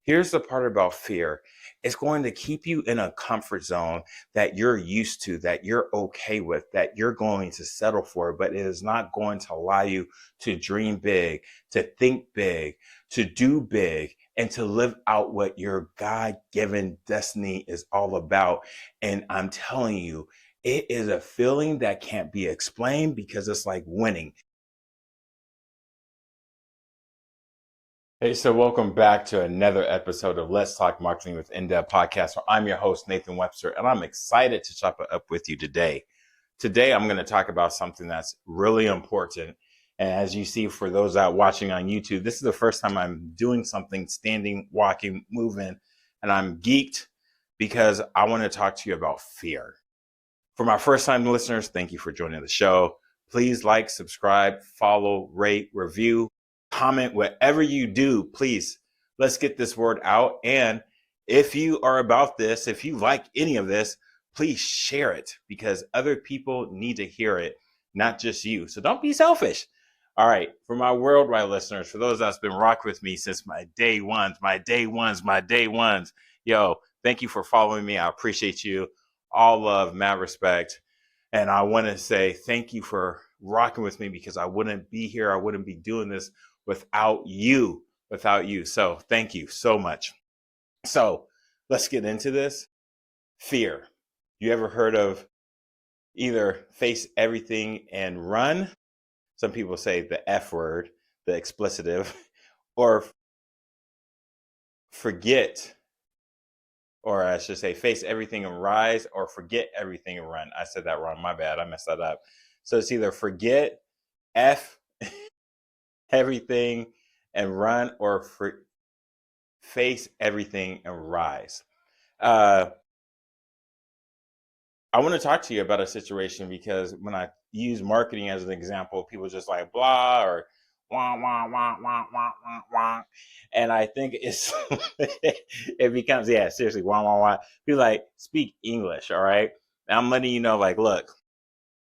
Here's the part about fear. It's going to keep you in a comfort zone that you're used to, that you're okay with, that you're going to settle for, but it is not going to allow you to dream big, to think big, to do big, and to live out what your God-given destiny is all about. And I'm telling you, it is a feeling that can't be explained because it's like winning. Hey, so welcome back to another episode of Let's Talk Marketing with In-Depth Podcast. Where I'm your host, Nathan Webster, and I'm excited to chop it up with you today. Today, I'm going to talk about something that's really important. And as you see, for those out watching on YouTube, this is the first time I'm doing something standing, walking, moving, and I'm geeked because I want to talk to you about fear. For my first-time listeners, thank you for joining the show. Please like, subscribe, follow, rate, review, comment, whatever you do, please. Let's get this word out. And if you are about this, if you like any of this, please share it because other people need to hear it, not just you. So don't be selfish. All right. For my worldwide listeners, for those that's been rocking with me since my day ones, yo, thank you for following me. I appreciate you. All love, mad respect. And I want to say thank you for rocking with me because I wouldn't be here. I wouldn't be doing this without you. So thank you so much. So let's get into this. Fear. You ever heard of either face everything and run? Some people say the F word, the explicitive, or forget, or I should say face everything and rise, or forget everything and run. I said that wrong. My bad. I messed that up. So it's either forget, F everything and run, or face everything and rise. I want to talk to you about a situation because when I use marketing as an example, people just like blah or wah, wah, wah, wah, wah, wah, wah. And I think it's, it becomes, yeah, seriously, wah, wah, wah. People like speak English, all right? And I'm letting you know, like, look,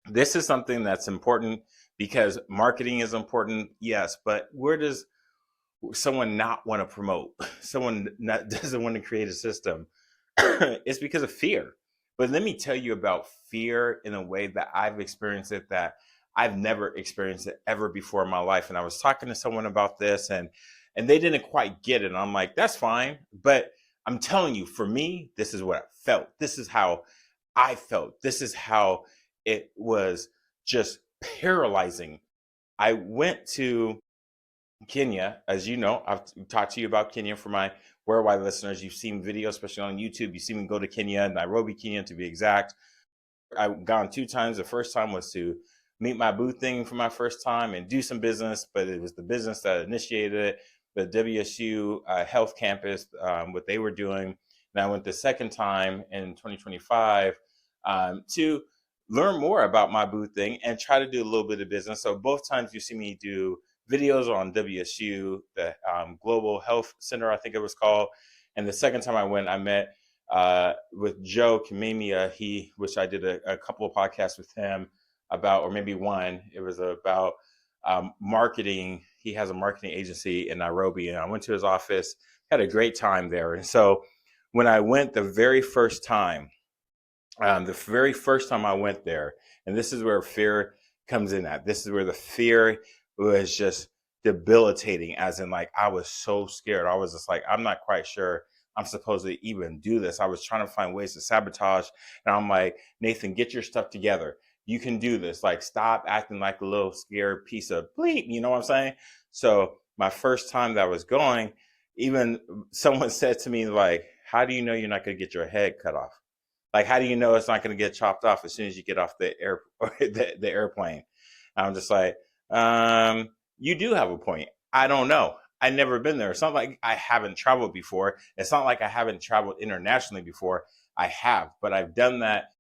this is something that's important because marketing is important, yes, but where does someone not want to promote? Someone doesn't want to create a system. It's because of fear. But let me tell you about fear in a way that I've experienced it that I've never experienced it ever before in my life. And I was talking to someone about this and they didn't quite get it. And I'm like, that's fine. But I'm telling you, for me, this is what I felt. This is how I felt. This is how it was just paralyzing. I went to Kenya, as you know, I've talked to you about Kenya for my worldwide listeners. You've seen videos, especially on YouTube. You've seen me go to Kenya, Nairobi, Kenya, to be exact. I've gone 2 times. The first time was to meet my boo thing for my first time and do some business, but it was the business that initiated it, the WSU Health Campus, what they were doing. And I went the second time in 2025 to learn more about my boo thing and try to do a little bit of business. So both times you see me do videos on WSU, the Global Health Center, I think it was called. And the second time I went, I met with Joe Kimemia, which I did a couple of podcasts with him about, or maybe one. It was about marketing. He has a marketing agency in Nairobi, and I went to his office, had a great time there. And so when I went the very first time I went there, and this is where fear comes in at. This is where the fear was just debilitating, as in like I was so scared. I was just like, I'm not quite sure I'm supposed to even do this. I was trying to find ways to sabotage. And I'm like, Nathan, get your stuff together. You can do this. Like, stop acting like a little scared piece of bleep. You know what I'm saying? So my first time that I was going, even someone said to me, like, how do you know you're not going to get your head cut off? Like, how do you know it's not going to get chopped off as soon as you get off the airplane? I'm just like, you do have a point. I don't know. I've never been there. It's not like I haven't traveled before. It's not like I haven't traveled internationally before. I have, but I've done that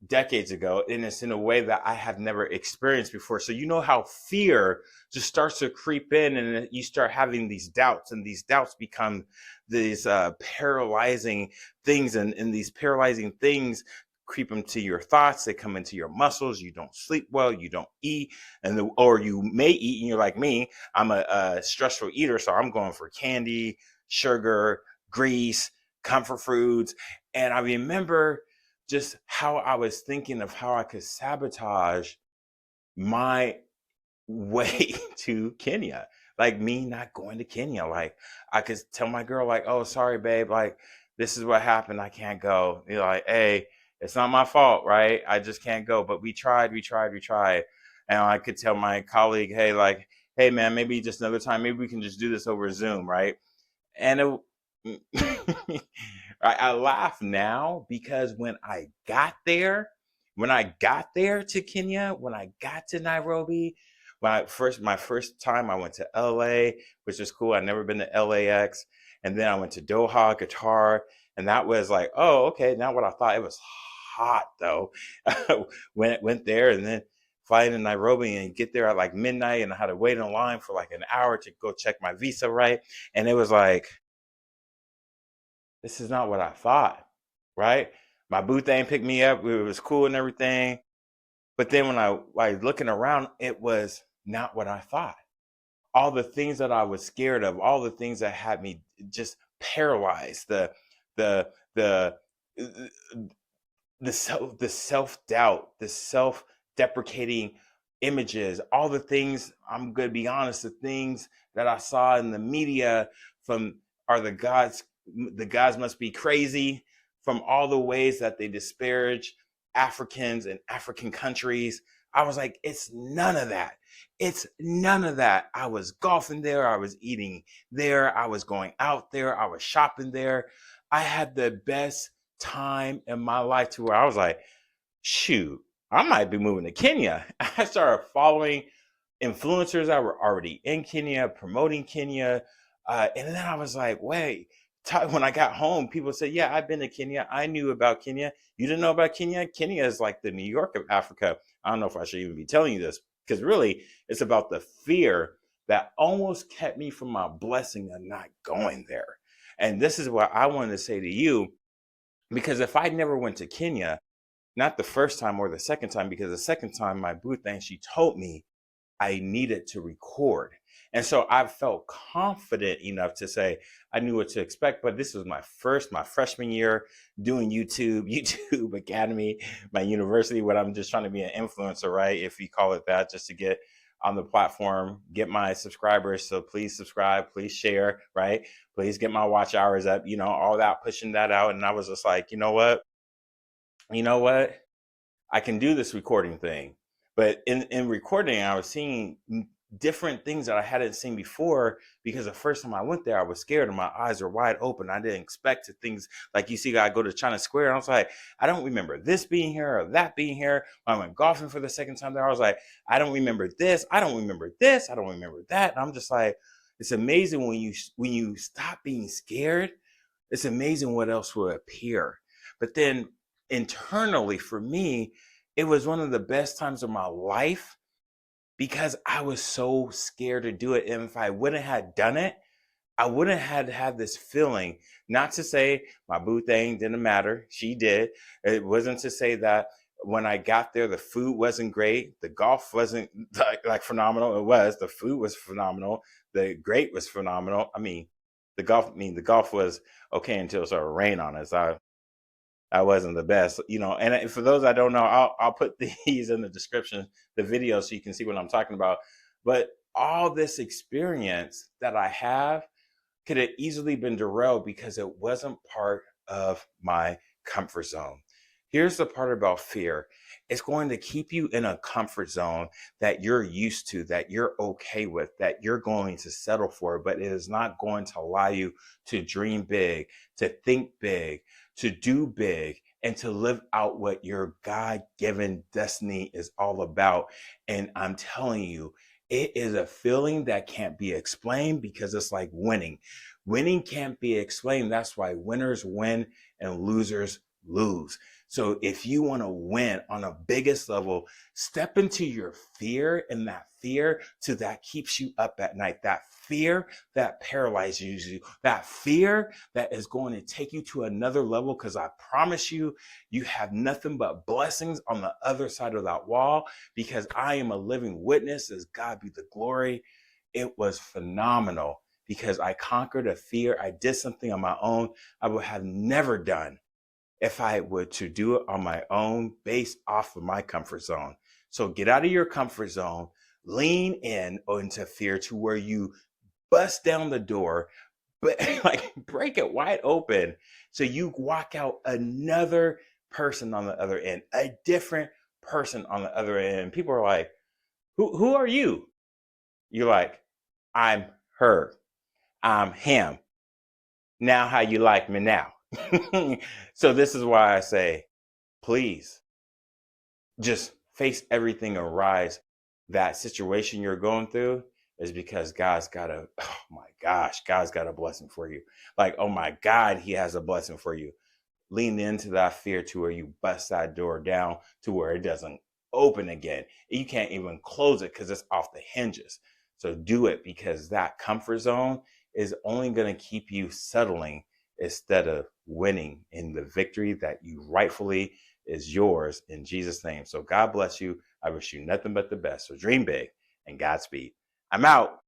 decades ago, and it's in a way that I have never experienced before. So you know how fear just starts to creep in, and you start having these doubts, and these doubts become these paralyzing things, and these paralyzing things creep into your thoughts. They come into your muscles. You don't sleep well. You don't eat, or you may eat, and you're like me. I'm a stressful eater, so I'm going for candy, sugar, Greece, comfort foods. And I remember just how I was thinking of how I could sabotage my way to Kenya. Like me not going to Kenya. Like I could tell my girl, like, oh, sorry, babe, like this is what happened. I can't go. You're like, hey, it's not my fault, right? I just can't go. But we tried. And I could tell my colleague, hey, like, hey man, maybe just another time, maybe we can just do this over Zoom, right? And I laugh now because when I got there to Kenya, when I got to Nairobi, my first time I went to LA, which was cool. I'd never been to LAX, and then I went to Doha, Qatar, and that was like, oh, okay, not what I thought. It was hot though. Went there, and then flying to Nairobi and get there at like midnight, and I had to wait in line for like an hour to go check my visa, right? And it was like, this is not what I thought, right? My boo thing picked me up. It was cool and everything. But then when I like looking around, it was not what I thought. All the things that I was scared of, all the things that had me just paralyzed, the the self doubt, the self deprecating images, all the things, I'm going to be honest, the things that I saw in the media from are the gods must be crazy, from all the ways that they disparage Africans and African countries. I was like, it's none of that. It's none of that. I was golfing there. I was eating there. I was going out there. I was shopping there. I had the best time in my life to where I was like, shoot, I might be moving to Kenya. I started following influencers that were already in Kenya, promoting Kenya. And then I was like, wait, when I got home, people said, yeah, I've been to Kenya. I knew about Kenya. You didn't know about Kenya? Kenya is like the New York of Africa. I don't know if I should even be telling you this, because really it's about the fear that almost kept me from my blessing of not going there. And this is what I wanted to say to you, because if I never went to Kenya, not the first time or the second time, because the second time my boo thing, she told me I needed to record. And so I felt confident enough to say I knew what to expect. But this was my freshman year doing YouTube Academy, my university, what I'm just trying to be an influencer, right? If you call it that, just to get on the platform, get my subscribers. So please subscribe, please share, right? Please get my watch hours up, all that, pushing that out. And I was just like, you know what? I can do this recording thing. But in recording, I was seeing different things that I hadn't seen before, because the first time I went there, I was scared and my eyes were wide open. I didn't expect things like you see, I go to China Square and I was like, I don't remember this being here or that being here. When I went golfing for the second time there, I was like, I don't remember this. I don't remember this. I don't remember that. And I'm just like, it's amazing when you stop being scared, it's amazing what else will appear. But then internally for me, it was one of the best times of my life, because I was so scared to do it. And if I wouldn't have done it, I wouldn't have had this feeling. Not to say my boo thing didn't matter. She did. It wasn't to say that when I got there, the food wasn't great. The golf wasn't like phenomenal. It was. The food was phenomenal. The grade was phenomenal. The golf was okay until it started rain on us. I wasn't the best, And for those that don't know, I'll put these in the description, the video, so you can see what I'm talking about. But all this experience that I have could have easily been derailed because it wasn't part of my comfort zone. Here's the part about fear. It's going to keep you in a comfort zone that you're used to, that you're okay with, that you're going to settle for, but it is not going to allow you to dream big, to think big, to do big, and to live out what your God-given destiny is all about. And I'm telling you, it is a feeling that can't be explained, because it's like winning. Winning can't be explained. That's why winners win and losers lose. So if you want to win on a biggest level, step into your fear, and that fear that keeps you up at night, that fear that paralyzes you, that fear that is going to take you to another level. Because I promise you, you have nothing but blessings on the other side of that wall, because I am a living witness, as God be the glory. It was phenomenal. because I conquered a fear. I did something on my own I would have never done if I were to do it on my own based off of my comfort zone. So get out of your comfort zone, lean in into fear to where you bust down the door, but like break it wide open so you walk out another person on the other end, a different person on the other end. People are like, who are you? You're like, I'm her. I'm him. Now how you like me now? So this is why I say, please just face everything and rise. That situation you're going through is because God's got a, oh my gosh, God's got a blessing for you. Like, oh my God, he has a blessing for you. Lean into that fear to where you bust that door down to where it doesn't open again. You can't even close it because it's off the hinges. So do it, because that comfort zone is only going to keep you settling instead of winning in the victory that you rightfully is yours in Jesus' name. So God bless you. I wish you nothing but the best. So dream big and Godspeed. I'm out.